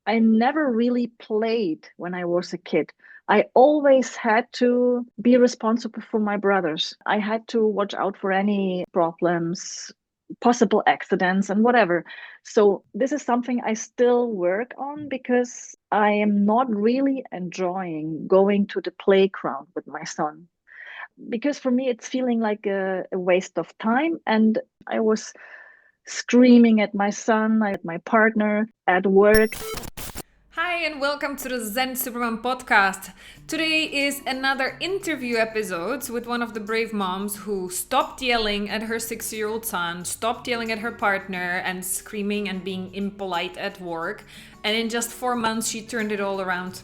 I never really played when I was a kid. I always had to be responsible for my brothers. I had to watch out for any problems, possible accidents, and whatever. So, this is something I still work on because I am not really enjoying going to the playground with my son. Because for me, it's feeling like a waste of time. And I was screaming at my son, at my partner, at work. Hi, and welcome to the Zen Superman podcast. Today is another interview episode with one of the brave moms who stopped yelling at her 6-year-old son, stopped yelling at her partner, and screaming and being impolite at work. And in just 4 months, she turned it all around.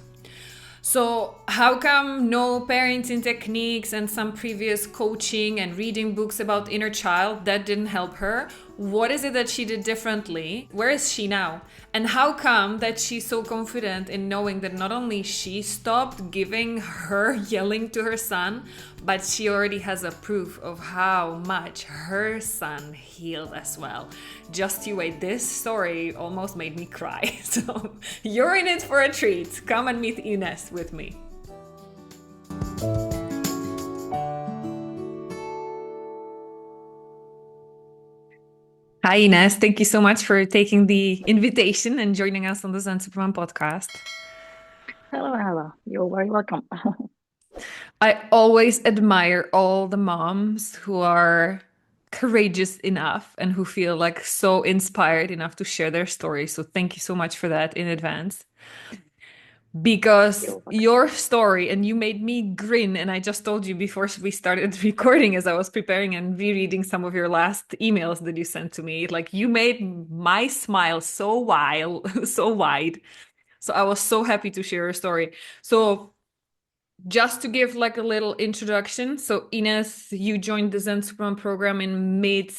So, how come no parenting techniques and some previous coaching and reading books about inner child that didn't help her? What is it that she did differently? Where is she now? And how come that she's so confident in knowing that not only she stopped giving her yelling to her son, but she already has a proof of how much her son healed as well. Just you wait, this story almost made me cry. So you're in it for a treat. Come and meet Ines with me. Hi Ines, thank you so much for taking the invitation and joining us on the Zen Superman podcast. Hello, Ella. You're very welcome. I always admire all the moms who are courageous enough and who feel like so inspired enough to share their story. So thank you so much for that in advance. Because You're welcome. your story, and you made me grin, and I just told you before we started recording as I was preparing and rereading some of your last emails that you sent to me, like you made my smile so wild, so wide. So I was so happy to share your story. So just to give like a little introduction, so Ines, you joined the Zen Superman program in mid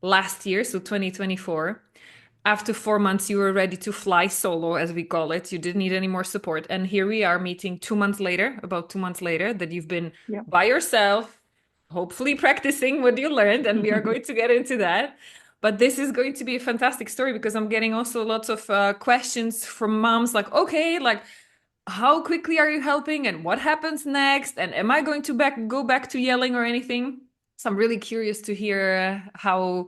last year, so 2024. After 4 months, you were ready to fly solo, as we call it. You didn't need any more support. And here we are meeting 2 months later, about 2 months later, that you've been Yeah. by yourself, hopefully practicing what you learned. And we are going to get into that. But this is going to be a fantastic story because I'm getting also lots of questions from moms like, okay, like, how quickly are you helping and what happens next? And am I going to go back to yelling or anything? So I'm really curious to hear how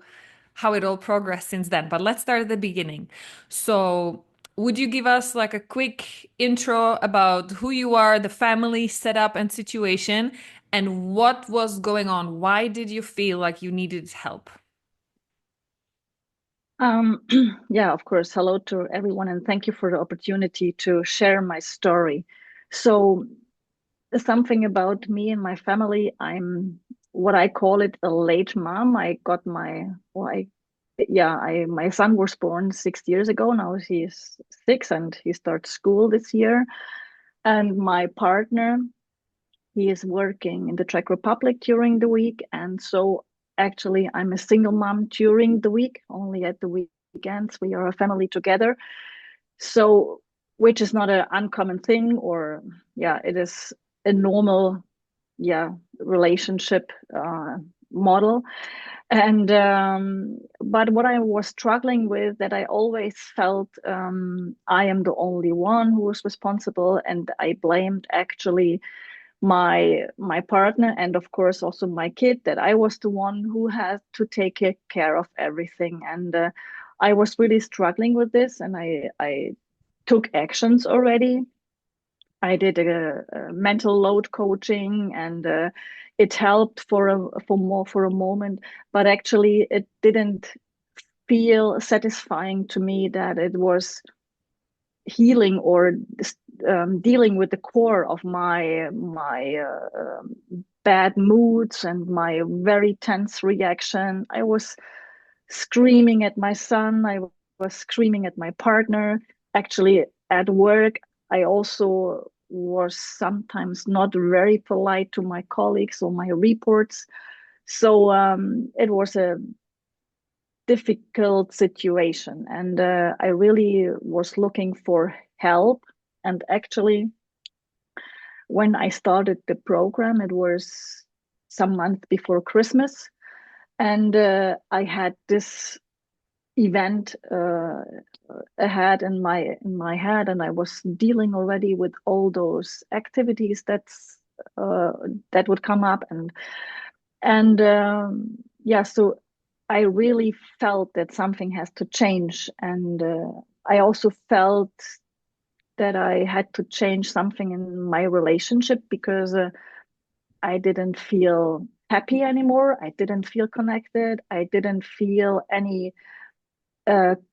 it all progressed since then. But let's start at the beginning. So, would you give us like a quick intro about who you are, the family setup and situation, and what was going on? Why did you feel like you needed help? Um, yeah, of course. Hello to everyone, and thank you for the opportunity to share my story. So, something about me and my family, I'm what I call it a late mom. I got my, well, I, yeah, my son was born 6 years ago. Now he's 6 and he starts school this year. And my partner, he is working in the Czech Republic during the week. And so actually, I'm a single mom during the week, only at the weekends. We are a family together. So, which is not an uncommon thing, or yeah, it is a normal, yeah, relationship model. And but what I was struggling with, that I always felt I am the only one who was responsible, and I blamed actually my partner, and of course also my kid, that I was the one who had to take care of everything. And I was really struggling with this, and I took actions already. I did a mental load coaching, and it helped for a moment, but actually it didn't feel satisfying to me that it was healing or dealing with the core of my bad moods and my very tense reaction. I was screaming at my son. I was screaming at my partner. Actually, at work, I also was sometimes not very polite to my colleagues or my reports. So it was a difficult situation, and I really was looking for help. And actually, when I started the program, it was some month before Christmas, and I had this. event ahead in my head, and I was dealing already with all those activities uh, that would come up, and yeah, so I really felt that something has to change, and I also felt that I had to change something in my relationship because I didn't feel happy anymore. I didn't feel connected. I didn't feel any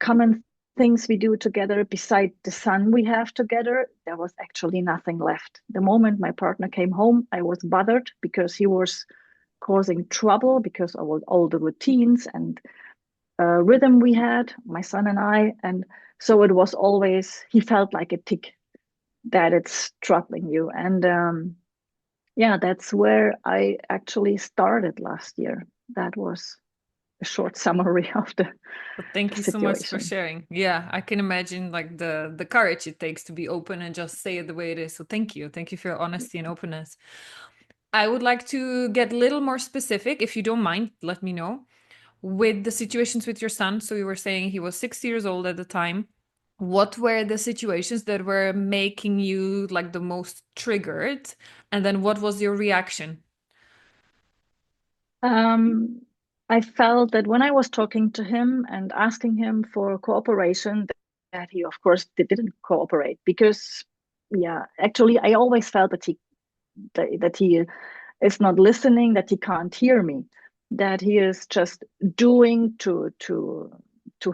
common things we do together beside the sun we have together. There was actually nothing left. The moment my partner came home, I was bothered because he was causing trouble because of all the routines and rhythm we had, my son and I. And so it was always, he felt like a tick that it's troubling you. And yeah, that's where I actually started last year. That was a short summary of But the thank you so much for situation. sharing. Yeah, I can imagine like the courage it takes to be open and just say it the way it is. So thank you. Thank you for your honesty and openness. I would like to get a little more specific. If you don't mind, let me know. With the situations with your son, so you were saying he was 6 years old at the time. What were the situations that were making you like the most triggered? And then what was your reaction? Um, I felt that when I was talking to him and asking him for cooperation, that he, of course, didn't cooperate because, yeah, actually, I always felt that he is not listening, that he can't hear me, that he is just doing to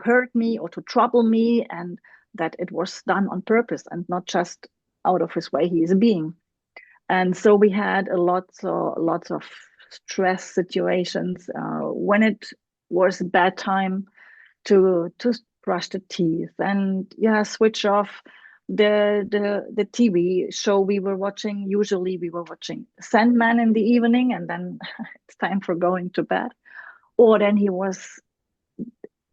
hurt me or to trouble me, and that it was done on purpose and not just out of his way he is being. And so we had lots of stress situations when it was bad time to brush the teeth and yeah, switch off the TV show we were watching. Usually we were watching Sandman in the evening, and then it's time for going to bed. Or then he was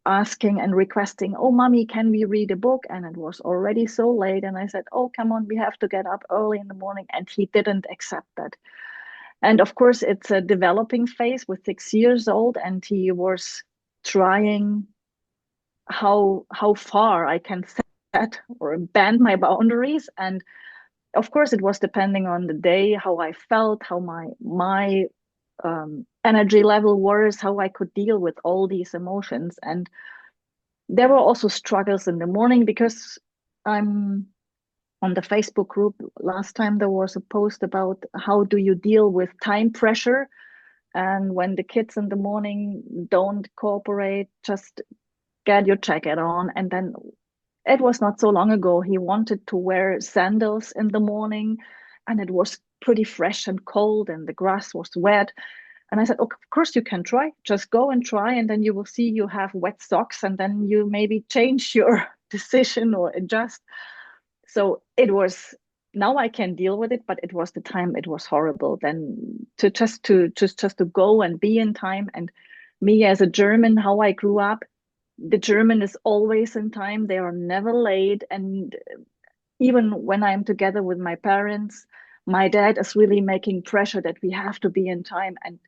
asking and requesting, "Oh, mommy, can we read a book?" And it was already so late, and I said, "Oh, come on, we have to get up early in the morning," and he didn't accept that. And of course, it's a developing phase with 6 years old, and he was trying how far I can set or bend my boundaries. And of course, it was depending on the day, how I felt, how my energy level was, how I could deal with all these emotions. And there were also struggles in the morning because I'm on the Facebook group. Last time there was a post about how do you deal with time pressure, and when the kids in the morning don't cooperate, just get your jacket on. And then it was not so long ago, he wanted to wear sandals in the morning, and it was pretty fresh and cold, and the grass was wet. And I said, "Oh, of course you can try. Just go and try, and then you will see you have wet socks, and then you maybe change your decision or adjust." So it was, now I can deal with it, but it was the time it was horrible. Then to just to go and be in time. And me as a German, how I grew up, the German is always in time. They are never late. And even when I'm together with my parents, my dad is really making pressure that we have to be in time. And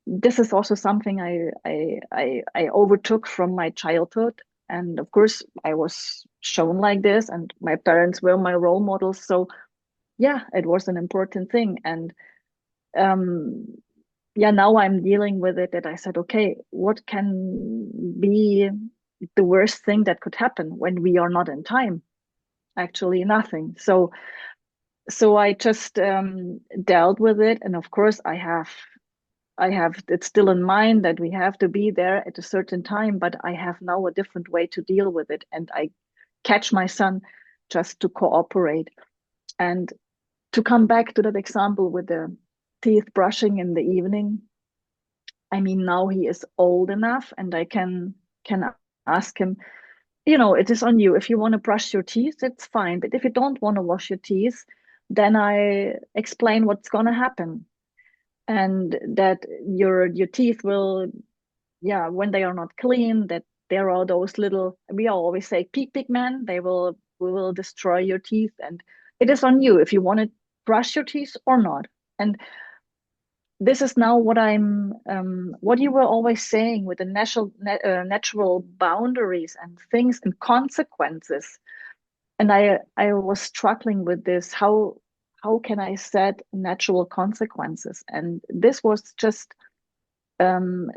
this is also something I overtook from my childhood. And of course, I was shown like this, and my parents were my role models. So yeah, it was an important thing. And um, yeah, now I'm dealing with it. That I said, okay, what can be the worst thing that could happen when we are not in time? Actually, nothing. So I just dealt with it, and of course, I have it still in mind that we have to be there at a certain time, but I have now a different way to deal with it. And I catch my son just to cooperate. And to come back to that example with the teeth brushing in the evening, I mean, now he is old enough and I can ask him, it is on you. If you want to brush your teeth, it's fine. But if you don't want to wash your teeth, then I explain what's gonna happen. And that your teeth will, yeah, when they are not clean, that there are those little, we always say pig man, we will destroy your teeth, and it is on you if you want to brush your teeth or not. And this is now what what you were always saying with the natural boundaries and things and consequences. And I was struggling with this. How can I set natural consequences? And this was just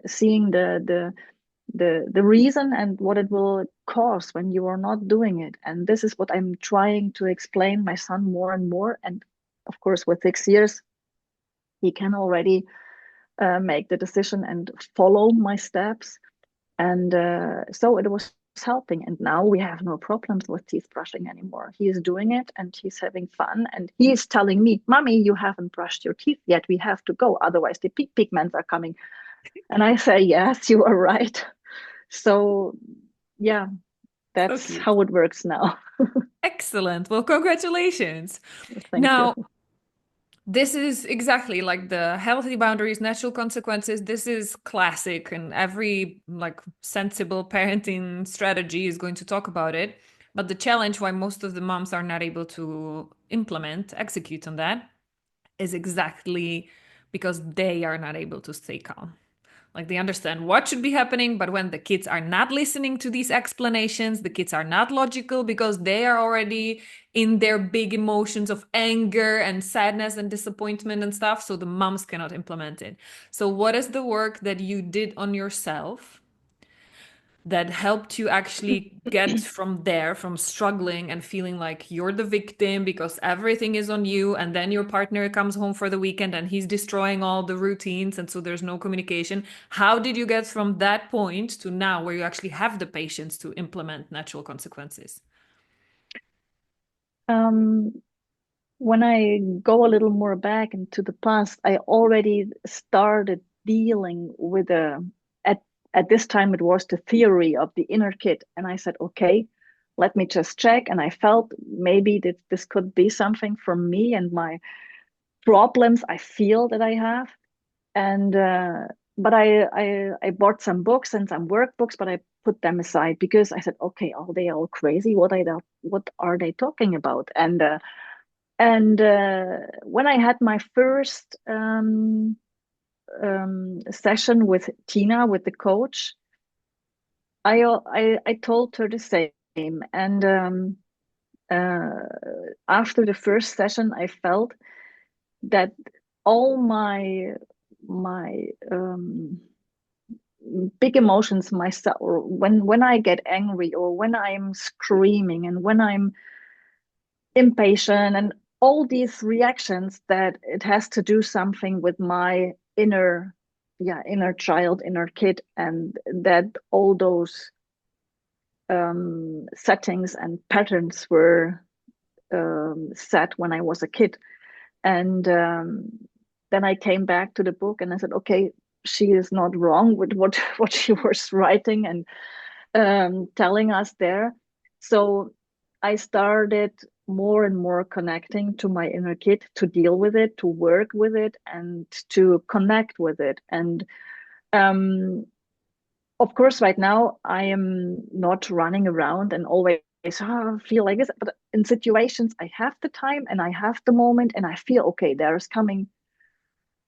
seeing the reason and what it will cause when you are not doing it. And this is what I'm trying to explain my son more and more. And of course, with 6 years, he can already make the decision and follow my steps. And so it was helping. And now we have no problems with teeth brushing anymore. He is doing it and he's having fun. And he is telling me, Mommy, you haven't brushed your teeth yet. We have to go. Otherwise, the pigments are coming. And I say, Yes, you are right. So, yeah, So that's cute. how it works now. Excellent. Well, congratulations. Thank you. Now, this is exactly like the healthy boundaries, natural consequences. This is classic, and every like sensible parenting strategy is going to talk about it. But the challenge why most of the moms are not able to implement, execute on that is exactly because they are not able to stay calm. Like they understand what should be happening, but when the kids are not listening to these explanations, the kids are not logical because they are already in their big emotions of anger and sadness and disappointment and stuff. So the moms cannot implement it. So, what is the work that you did on yourself that helped you actually get from there, from struggling and feeling like you're the victim because everything is on you, and then your partner comes home for the weekend and he's destroying all the routines, and so there's no communication? How did you get from that point to now where you actually have the patience to implement natural consequences? Um, when I go a little more back into the past, I already started dealing with at at this time it was the theory of the inner kid, and I said, okay, let me just check. And I felt maybe that this could be something for me and my problems I feel that I have. And but I bought some books and some workbooks, but I put them aside because I said, okay, are they all crazy? What are they talking about? And when I had my first session with Tina, with the coach, I told her the same. And uh, after the first session, I felt that all my big emotions myself, or when I get angry, or when I'm screaming, and when I'm impatient, and all these reactions, that it has to do something with my inner child, inner kid, and that all those settings and patterns were set when I was a kid. And then I came back to the book and I said, okay, she is not wrong with what she was writing and telling us there. So I started more and more connecting to my inner kid, to deal with it, to work with it, and to connect with it. And um, of course, right now I am not running around and always feel like this. But in situations, I have the time and I have the moment, and I feel okay. There is coming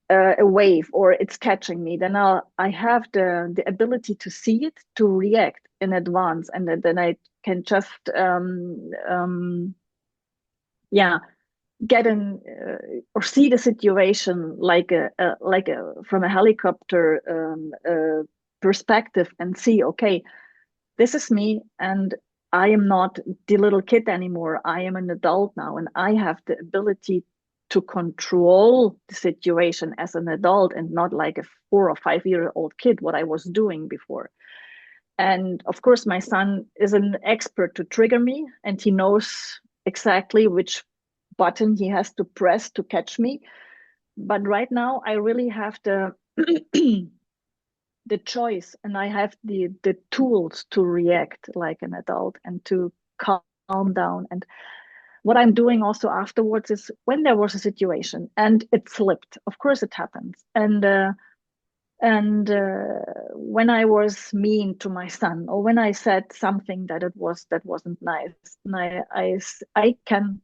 a wave, or it's catching me. Then I have the ability to see it, to react in advance, and then I can just yeah, get in or see the situation like a from a helicopter perspective, and see, okay, this is me, and I am not the little kid anymore. I am an adult now, and I have the ability to control the situation as an adult, and not like a 4 or 5 year old kid, what I was doing before. And of course, my son is an expert to trigger me, and he knows exactly which button he has to press to catch me. But right now, I really have the choice, and I have the tools to react like an adult and to calm down. And what I'm doing also afterwards is, when there was a situation and it slipped, of course it happens, and when I was mean to my son, or when I said something that wasn't nice, and I can,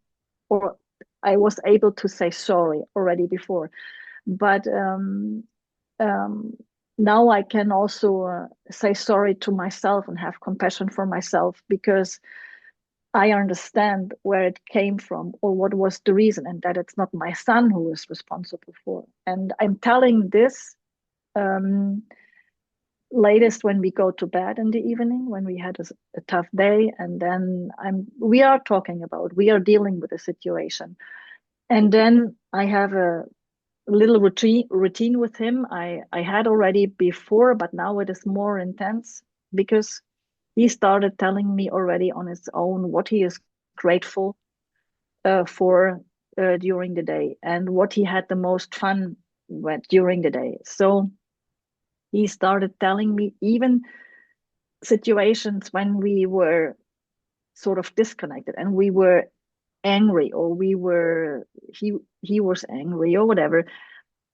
or I was able to say sorry already before. But um, now I can also say sorry to myself and have compassion for myself, because I understand where it came from or what was the reason, and that it's not my son who is responsible for. And I'm telling this um, latest when we go to bed in the evening, when we had a tough day, and then we are talking about, we are dealing with the situation. And then I have a little routine with him. I had already before, but now it is more intense, because he started telling me already on his own what he is grateful for during the day, and what he had the most fun with during the day. So he started telling me even situations when we were sort of disconnected and we were angry, or he was angry or whatever.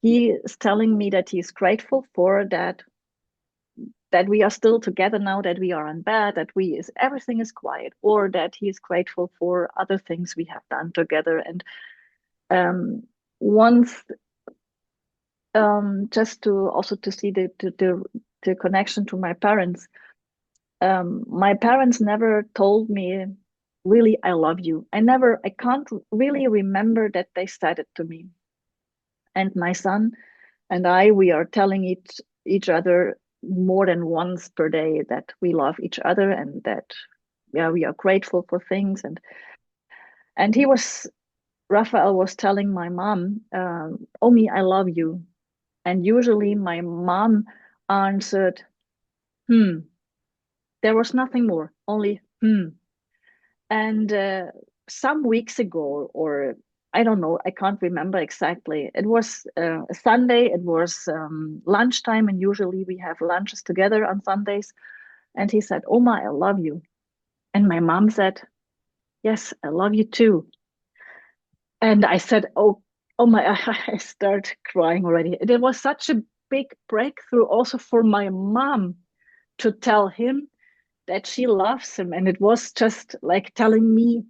He is telling me that he's grateful for that we are still together now, that we are in bed, that we is everything is quiet, or that he is grateful for other things we have done together. And um, once, just to also to see the connection to my parents. My parents never told me really I love you. I can't really remember that they said it to me. And my son and I, we are telling each other more than once per day that we love each other, and that, yeah, we are grateful for things. And Raphael was telling my mom, Omi, I love you. And usually my mom answered, hmm. There was nothing more, only hmm. And some weeks ago, or I don't know, I can't remember exactly. It was a Sunday, it was lunchtime, and usually we have lunches together on Sundays. And he said, Oma, I love you. And my mom said, Yes, I love you too. And I said, oh my, I start crying already. It was such a big breakthrough also for my mom to tell him that she loves him. And it was just like telling me,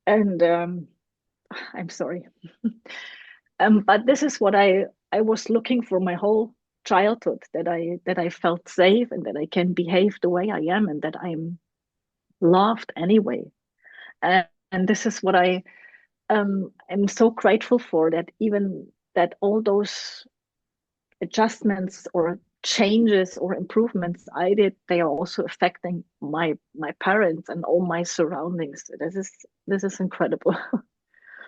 and I'm sorry. But this is what I was looking for my whole childhood, that I felt safe, and that I can behave the way I am, and that I'm loved anyway. And this is what I'm so grateful for, that even that all those adjustments or changes or improvements I did, they are also affecting my parents and all my surroundings. This is incredible.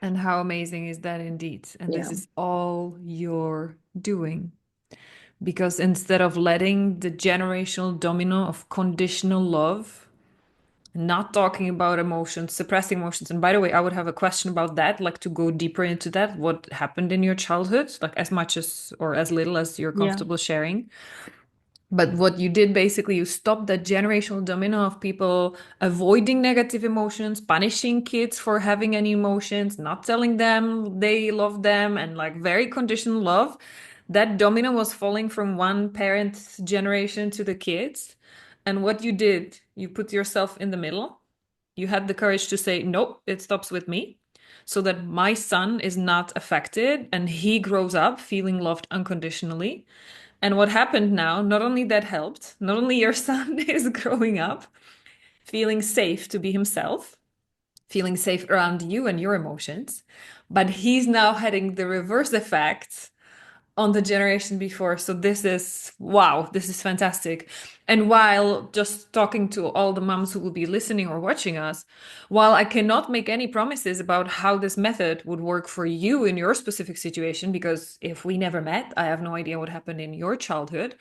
And how amazing is that indeed? And this Yeah. is all you're doing. Because instead of letting the generational domino of conditional love, not talking about emotions, suppressing emotions. And by the way, I would have a question about that, like to go deeper into that. What happened in your childhood, like as much as or as little as you're Yeah. comfortable sharing. But what you did basically, you stopped that generational domino of people avoiding negative emotions, punishing kids for having any emotions, not telling them they love them, and like very conditional love. That domino was falling from one parent's generation to the kids. And what you did, you put yourself in the middle. You had the courage to say, nope, it stops with me, so that my son is not affected and he grows up feeling loved unconditionally. And what happened now, not only that helped, not only your son is growing up feeling safe to be himself, feeling safe around you and your emotions, but he's now having the reverse effect on the generation before. So this is wow, this is fantastic. And while just talking to all the moms who will be listening or watching us, while I cannot make any promises about how this method would work for you in your specific situation, because if we never met, I have no idea what happened in your childhood.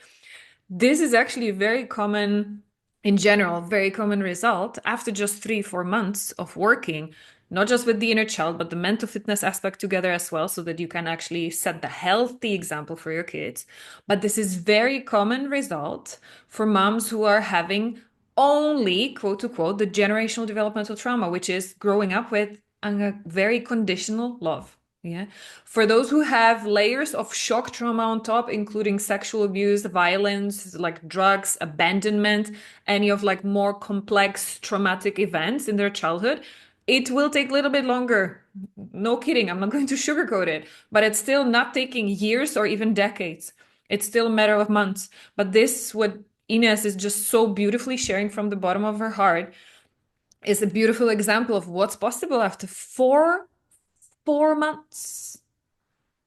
This is actually a very common, in general, very common result after just 3, 4 months of working, not just with the inner child, but the mental fitness aspect together as well, so that you can actually set the healthy example for your kids. But this is very common result for moms who are having only, quote unquote, the generational developmental trauma, which is growing up with a very conditional love. Yeah. For those who have layers of shock trauma on top, including sexual abuse, violence, like drugs, abandonment, any of like more complex traumatic events in their childhood, It will take a little bit longer. No kidding. I'm not going to sugarcoat it, but it's still not taking years or even decades. It's still a matter of months. But this, what Ines is just so beautifully sharing from the bottom of her heart, is a beautiful example of what's possible after four months.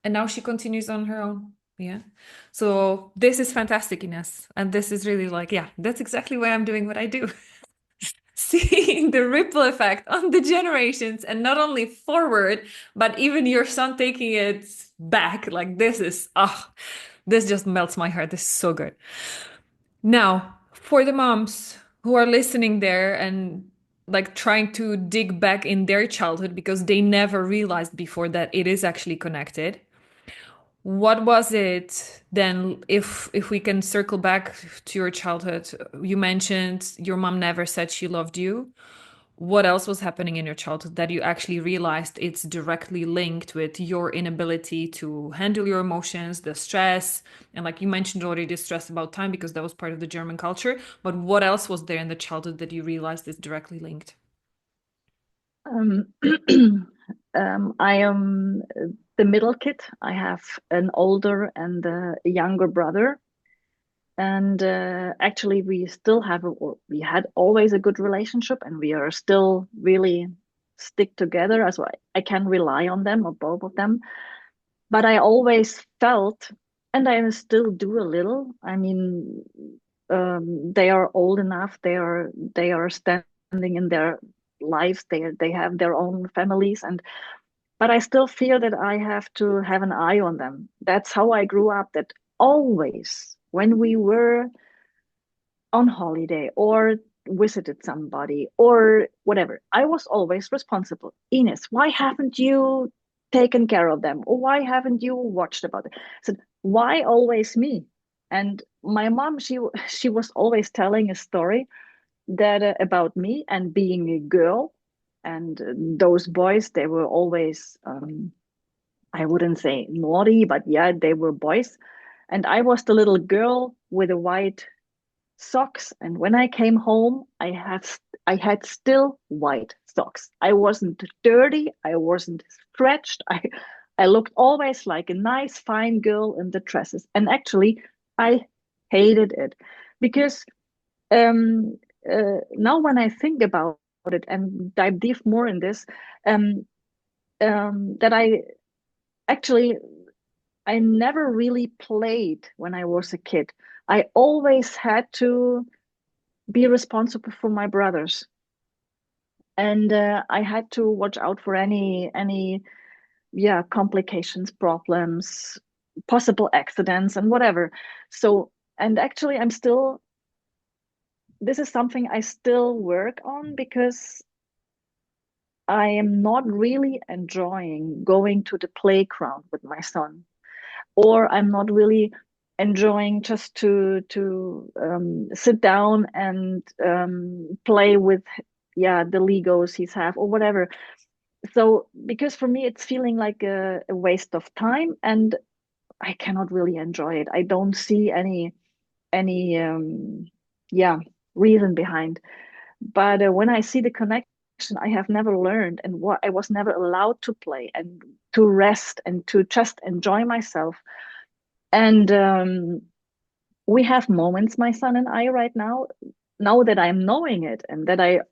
And now she continues on her own. Yeah. So this is fantastic, Ines. And this is really like, yeah, that's exactly why I'm doing what I do. Seeing the ripple effect on the generations and not only forward, but even your son taking it back. Like this is, this just melts my heart. This is so good. Now, for the moms who are listening there and like trying to dig back in their childhood because they never realized before that it is actually connected. What was it then, if we can circle back to your childhood? You mentioned your mom never said she loved you. What else was happening in your childhood that you actually realized it's directly linked with your inability to handle your emotions, the stress, and like you mentioned already, the stress about time because that was part of the German culture. But what else was there in the childhood that you realized is directly linked? Um, I am the middle kid. I have an older and a younger brother. And actually, we still have, or we had always a good relationship, and we are still really stick together. As I can rely on them or both of them. But I always felt, and I still do a little. I mean, they are old enough. They are standing in their lives. They have their own families, and but I still feel that I have to have an eye on them. That's how I grew up. That always when we were on holiday or visited somebody or whatever, I was always responsible. Ines, why haven't you taken care of them? Or why haven't you watched about it? I said, why always me? And my mom, she was always telling a story that about me and being a girl. And those boys, they were always, I wouldn't say naughty, but yeah, they were boys. And I was the little girl with a white socks, and when I came home I had still white socks. I wasn't dirty, I wasn't stretched. I looked always like a nice fine girl in the dresses, and actually I hated it because um now when I think about it and dive deep more in this, um that actually I never really played when I was a kid. I always had to be responsible for my brothers, and I had to watch out for any yeah, complications, problems, possible accidents, and whatever. So, and actually I'm still, this is something I still work on because I am not really enjoying going to the playground with my son, or I'm not really enjoying just to sit down and play with, yeah, the Legos he's have or whatever. So because for me it's feeling like a waste of time, and I cannot really enjoy it. I don't see any yeah, reason behind. But when I see the connection, I have never learned, and what I was never allowed to play and to rest and to just enjoy myself. And we have moments, my son and I, right now that I'm knowing it, and that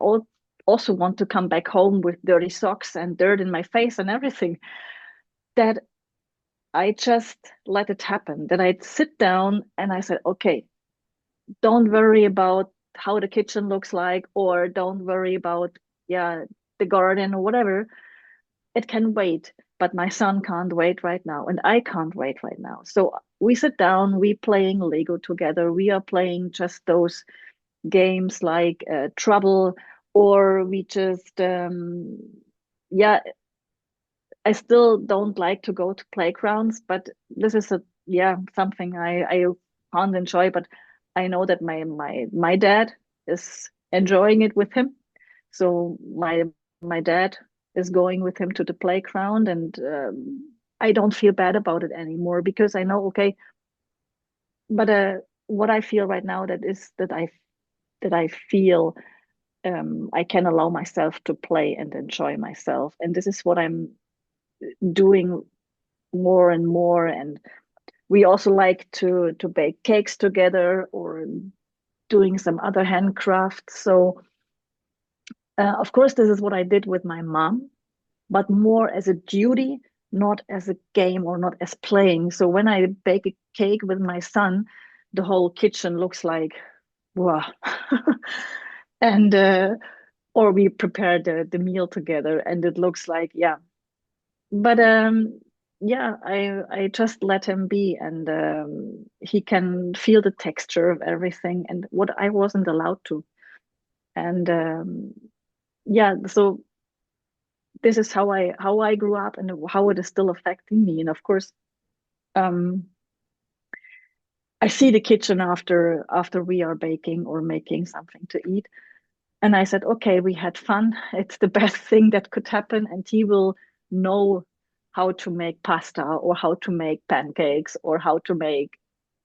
also want to come back home with dirty socks and dirt in my face and everything, that I just let it happen. That I'd sit down and I said, okay, don't worry about how the kitchen looks like, or don't worry about, yeah, the garden or whatever. It can wait, but my son can't wait right now, and I can't wait right now. So we sit down, we playing Lego together. We are playing just those games like Trouble, or we just, yeah, I still don't like to go to playgrounds, but this is a, yeah, something I can't enjoy. But I know that my dad is enjoying it with him, so my dad is going with him to the playground, and I don't feel bad about it anymore because I know, okay, but what I feel right now, that is that I feel I can allow myself to play and enjoy myself. And this is what I'm doing more and more. And we also like to bake cakes together or doing some other handcrafts. So of course, this is what I did with my mom, but more as a duty, not as a game or not as playing. So when I bake a cake with my son, the whole kitchen looks like, wow. And or we prepare the meal together and it looks like, yeah. But yeah, I just let him be, and he can feel the texture of everything and what I wasn't allowed to. And yeah, so this is how I grew up and how it is still affecting me. And of course, um, I see the kitchen after we are baking or making something to eat. And I said, okay, we had fun. It's the best thing that could happen. And he will know how to make pasta or how to make pancakes or how to make,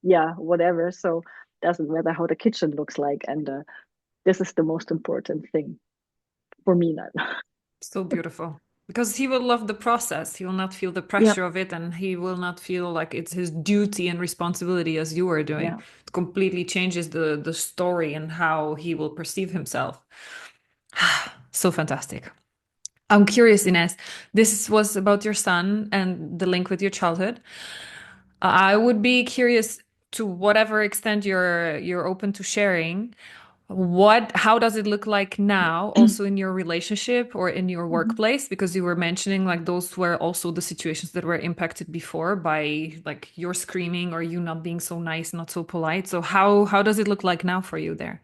yeah, whatever. So doesn't matter how the kitchen looks like. And this is the most important thing for me now. So beautiful. Because he will love the process. He will not feel the Yeah, pressure of it, and he will not feel like it's his duty and responsibility as you are doing. yeah. It completely changes the story and how he will perceive himself. So fantastic. I'm curious, Ines. This was about your son and the link with your childhood. I would be curious to whatever extent you're open to sharing. How does it look like now, also in your relationship or in your Mhm. workplace? Because you were mentioning like those were also the situations that were impacted before by like your screaming or you not being so nice, not so polite. So how does it look like now for you there?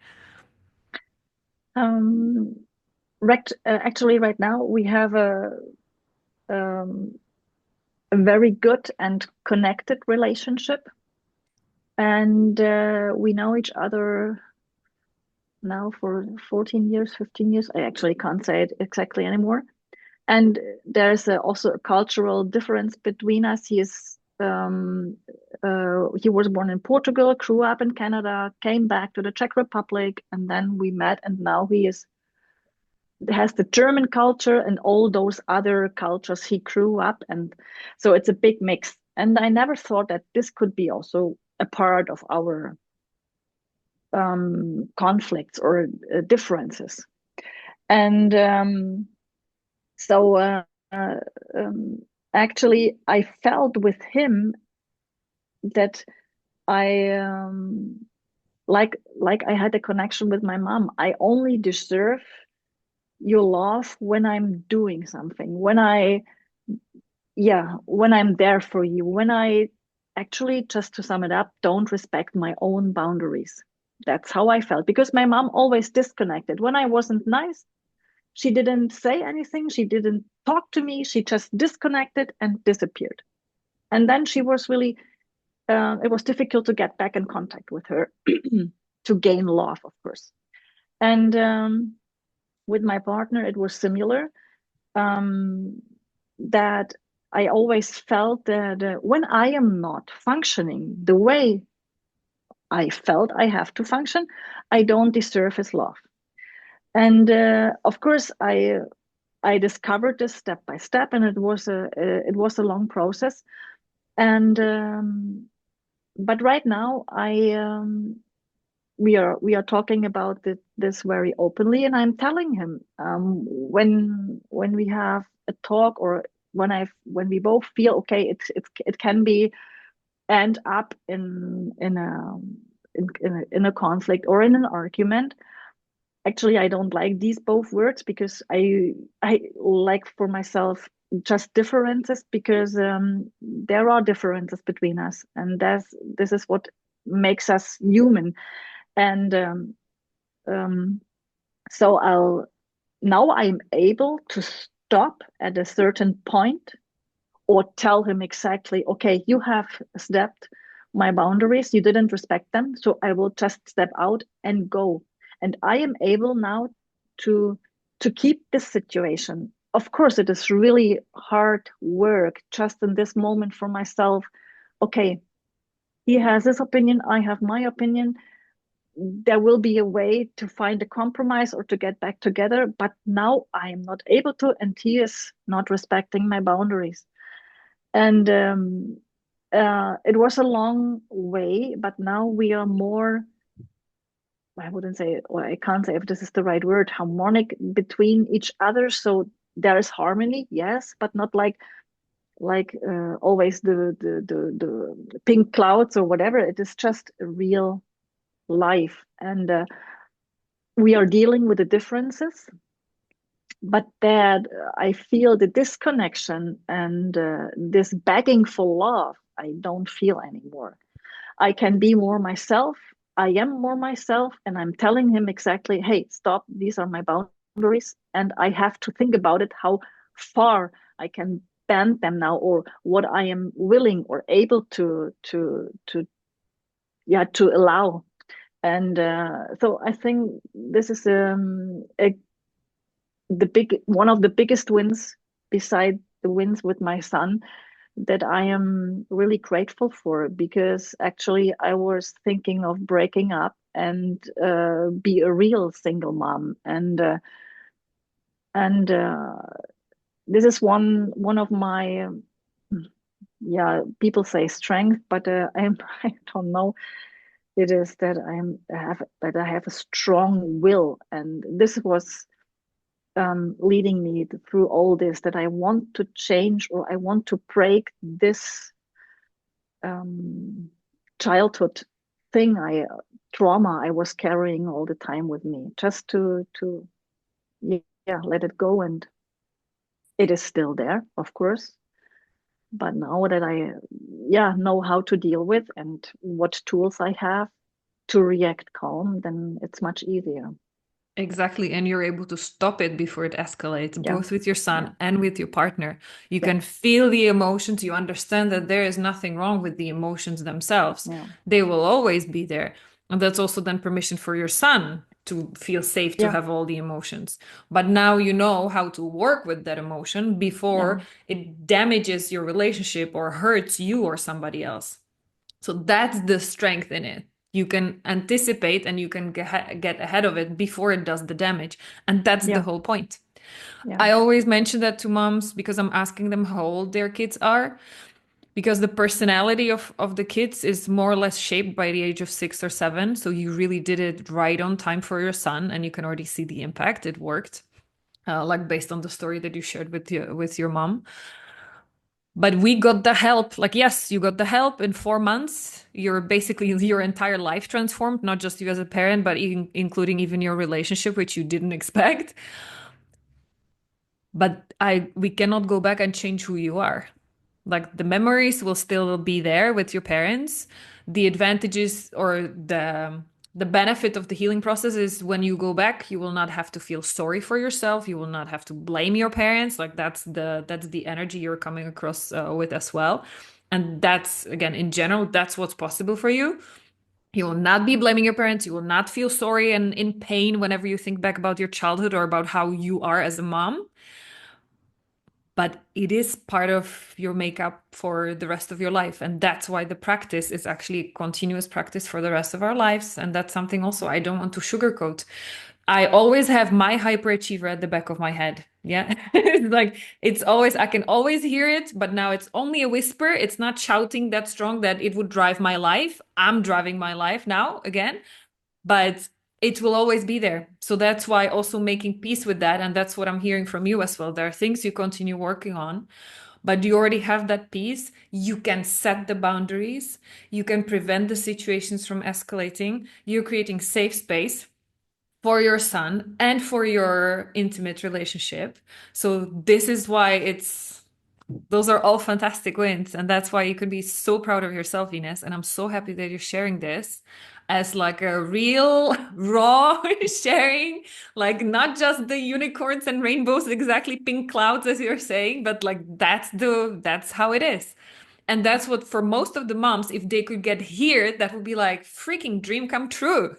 Um, actually, right now we have um, a very good and connected relationship, and we know each other now for 14 years, 15 years. I actually can't say it exactly anymore. And there's also a cultural difference between us. He was born in Portugal, grew up in Canada, came back to the Czech Republic, and then we met. And now he is has the German culture and all those other cultures he grew up, and so it's a big mix. And I never thought that this could be also a part of our conflicts or differences. And so uh, um, actually, I felt with him that I like I had a connection with my mom. I only deserve your love when I'm doing something, when I yeah, when I'm there for you, when I actually, just to sum it up, don't respect my own boundaries. That's how I felt because my mom always disconnected. When I wasn't nice, she didn't say anything, she didn't talk to me, she just disconnected and disappeared. And then she was really, it was difficult to get back in contact with her to gain love, of course. And with my partner, it was similar. That I always felt that when I am not functioning the way I felt I have to function, I don't deserve his love. And of course, I discovered this step by step, and it was a long process. And but right now, I we are talking about this very openly, and I'm telling him when we have a talk or when we both feel okay, it can be end up in a conflict or in an argument. Actually, I don't like these both words because I like for myself just differences because there are differences between us, and this is what makes us human. And um, so I'm able to stop at a certain point or tell him exactly, okay, you have stepped my boundaries, you didn't respect them, so I will just step out and go. And I am able now to to keep this situation. Of course, it is really hard work just in this moment for myself. Okay, he has his opinion, I have my opinion. there will be a way to find a compromise or to get back together. But now I am not able to, and he is not respecting my boundaries. And it was a long way, but now we are more, I wouldn't say, or I can't say if this is the right word, harmonic between each other. So there is harmony, yes, but not like always the pink clouds or whatever. It is just a real life, and we are dealing with the differences. But that I feel the disconnection and this begging for love, I don't feel anymore. I can be more myself. I am more myself, and I'm telling him exactly, hey, stop, these are my boundaries. And I have to think about it, how far I can bend them now, or what I am willing or able to yeah, to allow. And so I think this is the big one of the biggest wins beside the wins with my son that I am really grateful for, because actually I was thinking of breaking up and be a real single mom. And this is one of my yeah, people say strength, but I don't know. It is that I have a strong will, and this was leading me through all this, that I want to change, or I want to break this um, childhood thing, I trauma I was carrying all the time with me, just to yeah, let it go. And it is still there, of course, but now that I yeah, know how to deal with and what tools I have to react calm, then it's much easier. Exactly. And you're able to stop it before it escalates, Yeah, both with your yeah, son and with your partner. You yeah, can feel the emotions. You understand that there is nothing wrong with the emotions themselves. yeah, They will always be there. And that's also then permission for your son to feel safe to yeah, have all the emotions. But now you know how to work with that emotion yeah, before it damages your relationship or hurts you or somebody else. So that's the strength in it. You can anticipate and you can get ahead of it before it does the damage. And that's the yeah, whole point. yeah, I always mention that to moms because I'm asking them how old their kids are, because the personality of the kids is more or less shaped by the age of 6 or 7. So you really did it right on time for your son, and you can already see the impact. It worked, like based on the story that you shared with your mom. But we got the help. Like, yes, you got the help in 4 months. You're basically your entire life transformed, not just you as a parent, but including even your relationship, which you didn't expect. But we cannot go back and change who you are. Like the memories will still be there with your parents. The advantages or the benefit of the healing process is when you go back, you will not have to feel sorry for yourself. You will not have to blame your parents. Like that's the energy you're coming across with as well. And that's again in general, that's what's possible for you. You will not be blaming your parents. You will not feel sorry and in pain whenever you think back about your childhood or about how you are as a mom, but it is part of your makeup for the rest of your life. And that's why the practice is actually continuous practice for the rest of our lives. And that's something also I don't want to sugarcoat. I always have my hyperachiever at the back of my head. Yeah. It's like it's always, I can always hear it, but now it's only a whisper. It's not shouting that strong that it would drive my life. I'm driving my life now again, but it will always be there. So that's why also making peace with that. And that's what I'm hearing from you as well. There are things you continue working on, but you already have that peace. You can set the boundaries. You can prevent the situations from escalating. You're creating safe space for your son and for your intimate relationship. So this is why those are all fantastic wins. And that's why you can be so proud of yourself, Ines. And I'm so happy that you're sharing this as like a real raw sharing, like not just the unicorns and rainbows, exactly pink clouds as you're saying, but like that's how it is. And that's what for most of the moms, if they could get here, that would be like freaking dream come true.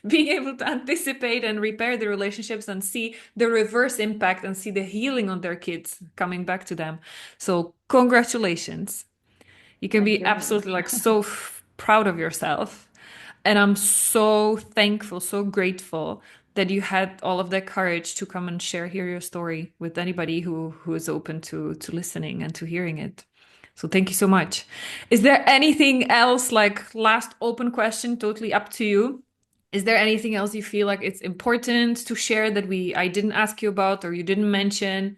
Being able to anticipate and repair the relationships and see the reverse impact and see the healing on their kids coming back to them. So congratulations. You can thank be you. absolutely like so proud of yourself. And I'm so thankful, so grateful that you had all of that courage to come and share here your story with anybody who is open to listening and to hearing it. So thank you so much. Is there anything else, like last open question, totally up to you? Is there anything else you feel like it's important to share that I didn't ask you about or you didn't mention?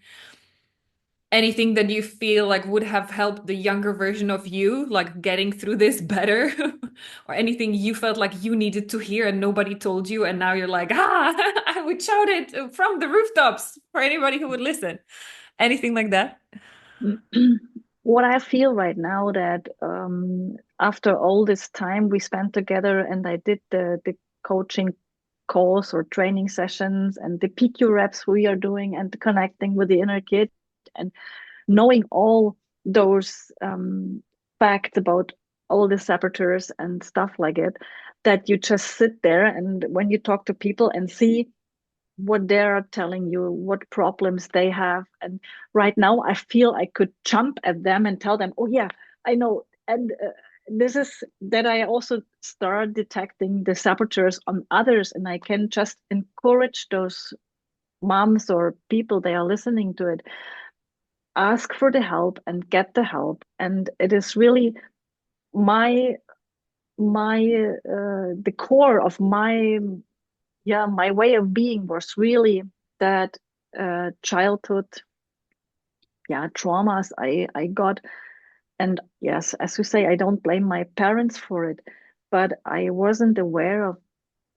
Anything that you feel like would have helped the younger version of you, like getting through this better? Or anything you felt like you needed to hear and nobody told you, and now you're like, I would shout it from the rooftops for anybody who would listen. Anything like that? What I feel right now that after all this time we spent together, and I did the coaching calls or training sessions and the PQ reps we are doing and connecting with the inner kid and knowing all those facts about all the saboteurs and stuff like it, that you just sit there and when you talk to people and see what they're telling you, what problems they have. And right now, I feel I could jump at them and tell them, oh, yeah, I know. And this is that I also start detecting the saboteurs on others, and I can just encourage those moms or people they are listening to it, ask for the help and get the help. And it is really my the core of my way of being was really that childhood traumas I got. And yes, as you say, I don't blame my parents for it, but I wasn't aware of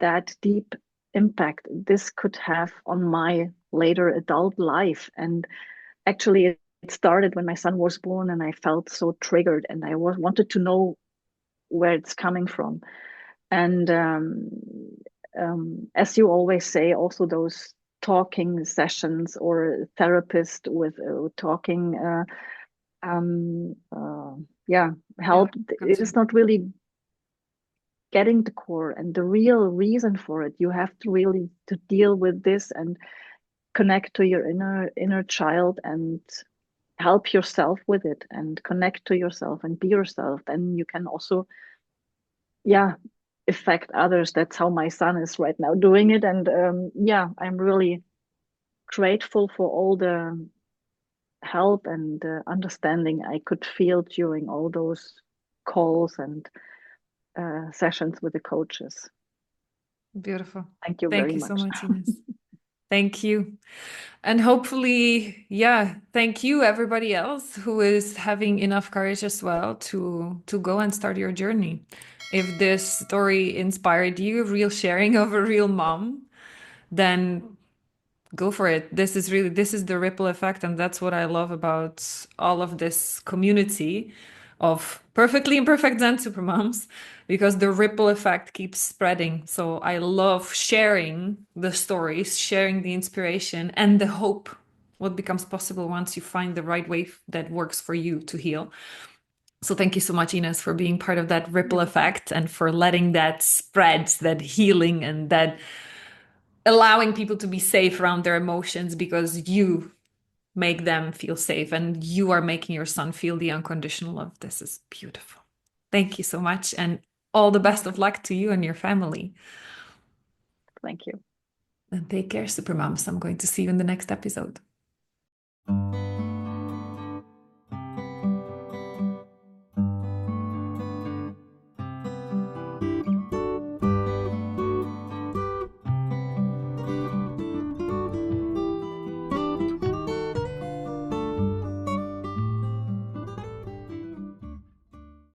that deep impact this could have on my later adult life. And actually it started when my son was born, and I felt so triggered, and I wanted to know where it's coming from. And as you always say, also those talking sessions or therapist with talking, yeah, Yeah, help. It got is you. not really getting the core and the real reason for it. You have to really to deal with this and connect to your inner child and help yourself with it and connect to yourself and be yourself. Then you can also, yeah, affect others. That's how my son is right now doing it. And yeah, I'm really grateful for all the help and understanding I could feel during all those calls and sessions with the coaches. Beautiful. Thank you Thank very you so much. much, Ines. Thank you. And hopefully, yeah, thank you everybody else who is having enough courage as well to go and start your journey. If this story inspired you, real sharing of a real mom, then go for it. This is the ripple effect, and that's what I love about all of this community of perfectly imperfect Zen supermoms, because the ripple effect keeps spreading. So I love sharing the stories, sharing the inspiration and the hope, what becomes possible once you find the right way that works for you to heal. So thank you so much, Ines, for being part of that ripple You're welcome. effect and for letting that spread, that healing, and that allowing people to be safe around their emotions because you make them feel safe and you are making your son feel the unconditional love. This is beautiful. Thank you so much. And all the You're best of welcome. luck to you and your family. Thank you. And take care, Supermoms. I'm going to see you in the next episode.